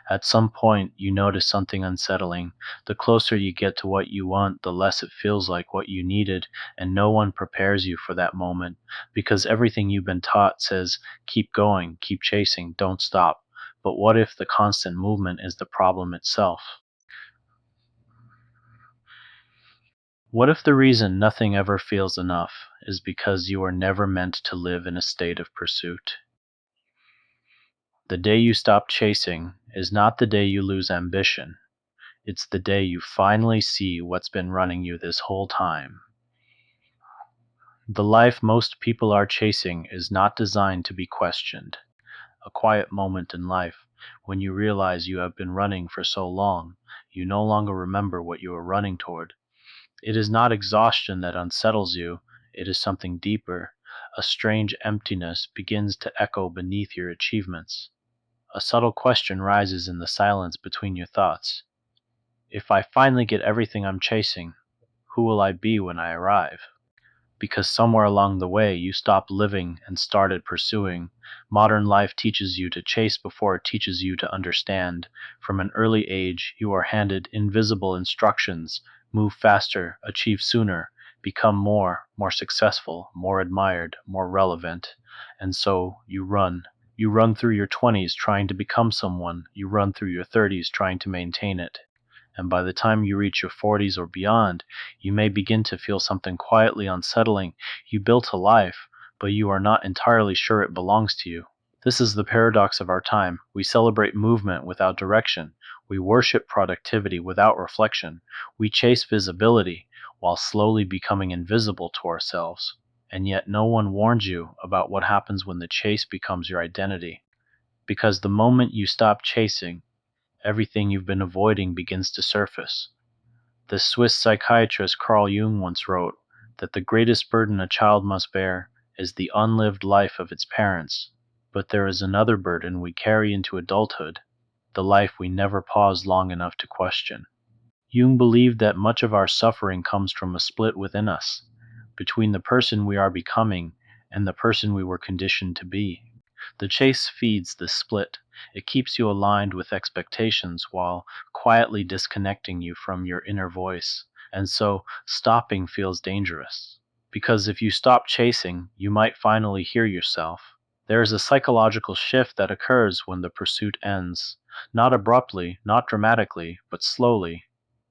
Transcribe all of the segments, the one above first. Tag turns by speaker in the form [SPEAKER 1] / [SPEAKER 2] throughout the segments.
[SPEAKER 1] At some point, you notice something unsettling. The closer you get to what you want, the less it feels like what you needed, and no one prepares you for that moment because everything you've been taught says, keep going, keep chasing, don't stop. But what if the constant movement is the problem itself? What if the reason nothing ever feels enough is because you are never meant to live in a state of pursuit? The day you stop chasing is not the day you lose ambition. It's the day you finally see what's been running you this whole time. The life most people are chasing is not designed to be questioned. A quiet moment in life when you realize you have been running for so long, you no longer remember what you were running toward. It is not exhaustion that unsettles you, it is something deeper. A strange emptiness begins to echo beneath your achievements. A subtle question rises in the silence between your thoughts. If I finally get everything I'm chasing, who will I be when I arrive? Because somewhere along the way you stopped living and started pursuing. Modern life teaches you to chase before it teaches you to understand. From an early age, you are handed invisible instructions: move faster, achieve sooner, become more successful, more admired, more relevant. And so you run. You run through your 20s trying to become someone, you run through your 30s trying to maintain it. And by the time you reach your 40s or beyond, you may begin to feel something quietly unsettling. You built a life, but you are not entirely sure it belongs to you. This is the paradox of our time. We celebrate movement without direction. We worship productivity without reflection. We chase visibility while slowly becoming invisible to ourselves. And yet no one warns you about what happens when the chase becomes your identity. Because the moment you stop chasing, everything you've been avoiding begins to surface. The Swiss psychiatrist Carl Jung once wrote that the greatest burden a child must bear is the unlived life of its parents. But there is another burden we carry into adulthood, the life we never paused long enough to question. Jung believed that much of our suffering comes from a split within us, between the person we are becoming and the person we were conditioned to be. The chase feeds this split. It keeps you aligned with expectations while quietly disconnecting you from your inner voice. And so, stopping feels dangerous. Because if you stop chasing, you might finally hear yourself. There is a psychological shift that occurs when the pursuit ends. Not abruptly, not dramatically, but slowly,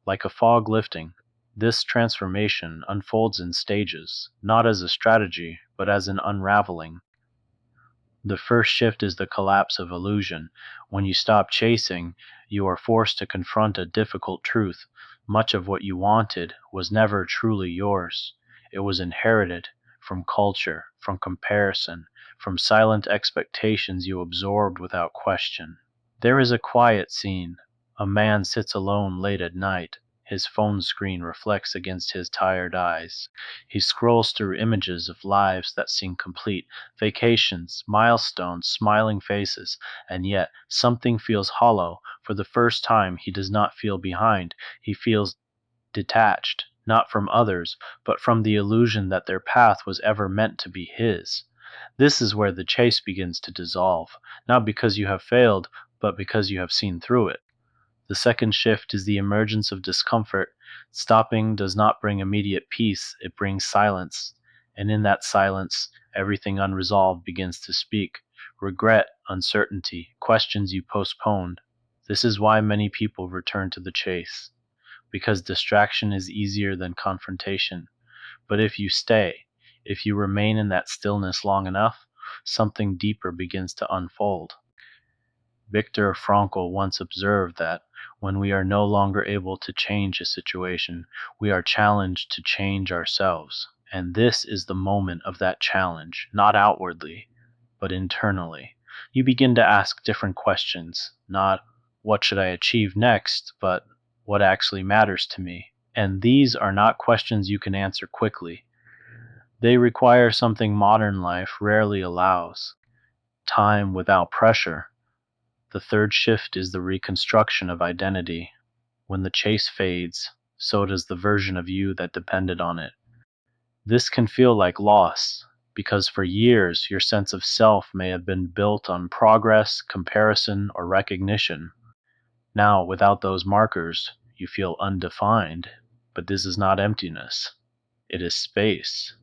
[SPEAKER 1] like a fog lifting. This transformation unfolds in stages, not as a strategy, but as an unraveling. The first shift is the collapse of illusion. When you stop chasing, you are forced to confront a difficult truth. Much of what you wanted was never truly yours. It was inherited from culture, from comparison, from silent expectations you absorbed without question. There is a quiet scene. A man sits alone late at night. His phone screen reflects against his tired eyes. He scrolls through images of lives that seem complete: vacations, milestones, smiling faces, and yet something feels hollow. For the first time, he does not feel behind. He feels detached, not from others, but from the illusion that their path was ever meant to be his. This is where the chase begins to dissolve, not because you have failed, but because you have seen through it. The second shift is the emergence of discomfort. Stopping does not bring immediate peace, it brings silence. And in that silence, everything unresolved begins to speak: regret, uncertainty, questions you postponed. This is why many people return to the chase, because distraction is easier than confrontation. But if you stay, if you remain in that stillness long enough, something deeper begins to unfold. Viktor Frankl once observed that when we are no longer able to change a situation, we are challenged to change ourselves. And this is the moment of that challenge, not outwardly, but internally. You begin to ask different questions, not what should I achieve next, but what actually matters to me. And these are not questions you can answer quickly. They require something modern life rarely allows: time without pressure. The third shift is the reconstruction of identity. When the chase fades, so does the version of you that depended on it. This can feel like loss, because for years your sense of self may have been built on progress, comparison, or recognition. Now, without those markers, you feel undefined, but this is not emptiness, it is space.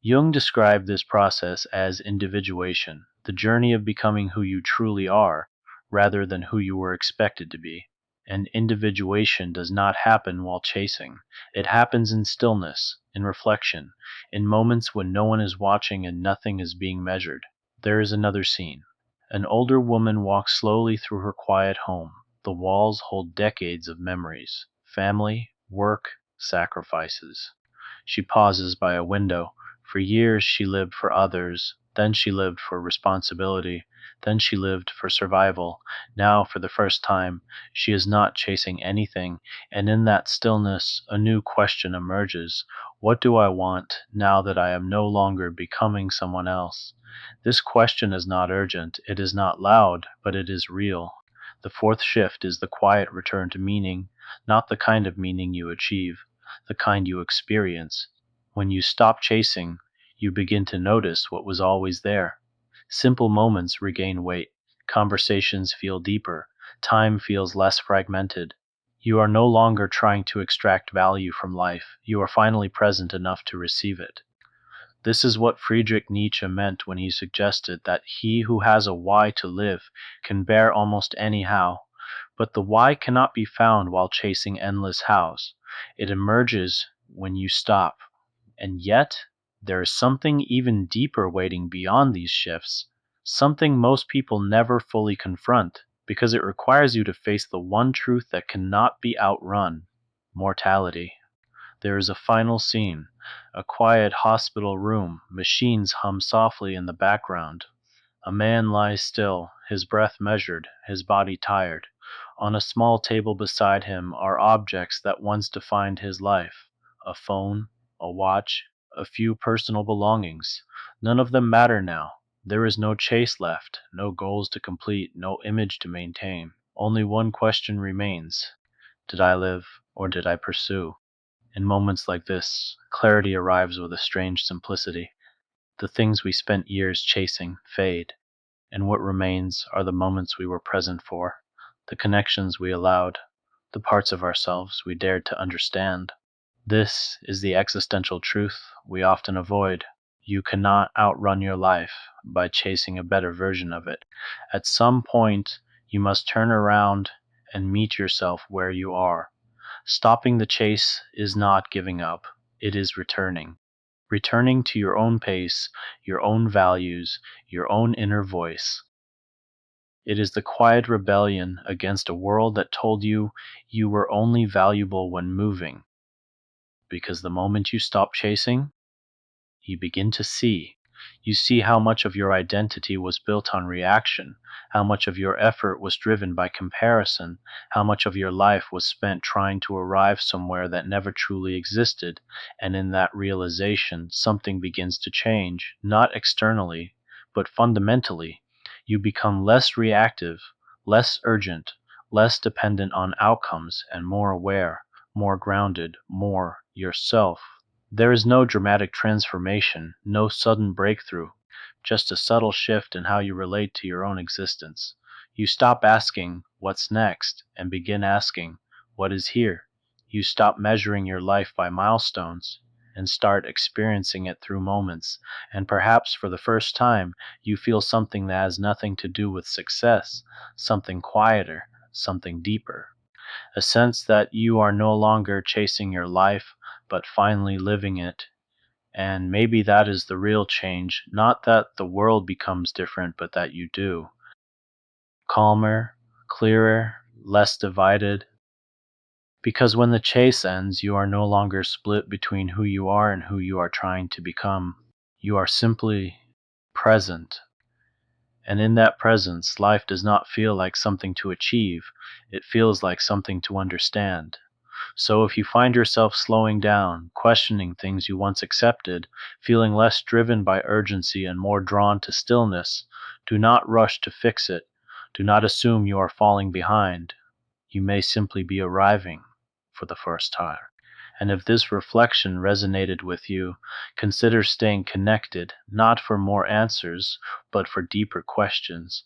[SPEAKER 1] Jung described this process as individuation, the journey of becoming who you truly are, rather than who you were expected to be. And individuation does not happen while chasing. It happens in stillness, in reflection, in moments when no one is watching and nothing is being measured. There is another scene. An older woman walks slowly through her quiet home. The walls hold decades of memories, family, work, sacrifices. She pauses by a window. For years she lived for others, then she lived for responsibility, then she lived for survival. Now, for the first time, she is not chasing anything, and in that stillness a new question emerges. What do I want now that I am no longer becoming someone else? This question is not urgent, it is not loud, but it is real. The fourth shift is the quiet return to meaning, not the kind of meaning you achieve, the kind you experience. When you stop chasing, you begin to notice what was always there. Simple moments regain weight, conversations feel deeper, time feels less fragmented. You are no longer trying to extract value from life, you are finally present enough to receive it. This is what Friedrich Nietzsche meant when he suggested that he who has a why to live can bear almost any how. But the why cannot be found while chasing endless hows. It emerges when you stop. And yet, there is something even deeper waiting beyond these shifts, something most people never fully confront, because it requires you to face the one truth that cannot be outrun: mortality. There is a final scene, a quiet hospital room, machines hum softly in the background. A man lies still, his breath measured, his body tired. On a small table beside him are objects that once defined his life: a phone, a watch, a few personal belongings. None of them matter now. There is no chase left, no goals to complete, no image to maintain. Only one question remains: did I live, or did I pursue? In moments like this, clarity arrives with a strange simplicity. The things we spent years chasing fade, and what remains are the moments we were present for, the connections we allowed, the parts of ourselves we dared to understand. This is the existential truth we often avoid. You cannot outrun your life by chasing a better version of it. At some point, you must turn around and meet yourself where you are. Stopping the chase is not giving up, it is returning. Returning to your own pace, your own values, your own inner voice. It is the quiet rebellion against a world that told you you were only valuable when moving, because the moment you stop chasing, you begin to see. You see how much of your identity was built on reaction, how much of your effort was driven by comparison, how much of your life was spent trying to arrive somewhere that never truly existed, and in that realization, something begins to change, not externally, but fundamentally. You become less reactive, less urgent, less dependent on outcomes, and more aware, more grounded, more yourself. There is no dramatic transformation, no sudden breakthrough, just a subtle shift in how you relate to your own existence. You stop asking, "What's next?" and begin asking, "What is here?" You stop measuring your life by milestones and start experiencing it through moments, and perhaps for the first time you feel something that has nothing to do with success, something quieter, something deeper. A sense that you are no longer chasing your life, but finally living it. And maybe that is the real change, not that the world becomes different, but that you do. Calmer, clearer, less divided. Because when the chase ends, you are no longer split between who you are and who you are trying to become. You are simply present. And in that presence, life does not feel like something to achieve, it feels like something to understand. So if you find yourself slowing down, questioning things you once accepted, feeling less driven by urgency and more drawn to stillness, do not rush to fix it. Do not assume you are falling behind. You may simply be arriving for the first time. And if this reflection resonated with you, consider staying connected, not for more answers, but for deeper questions.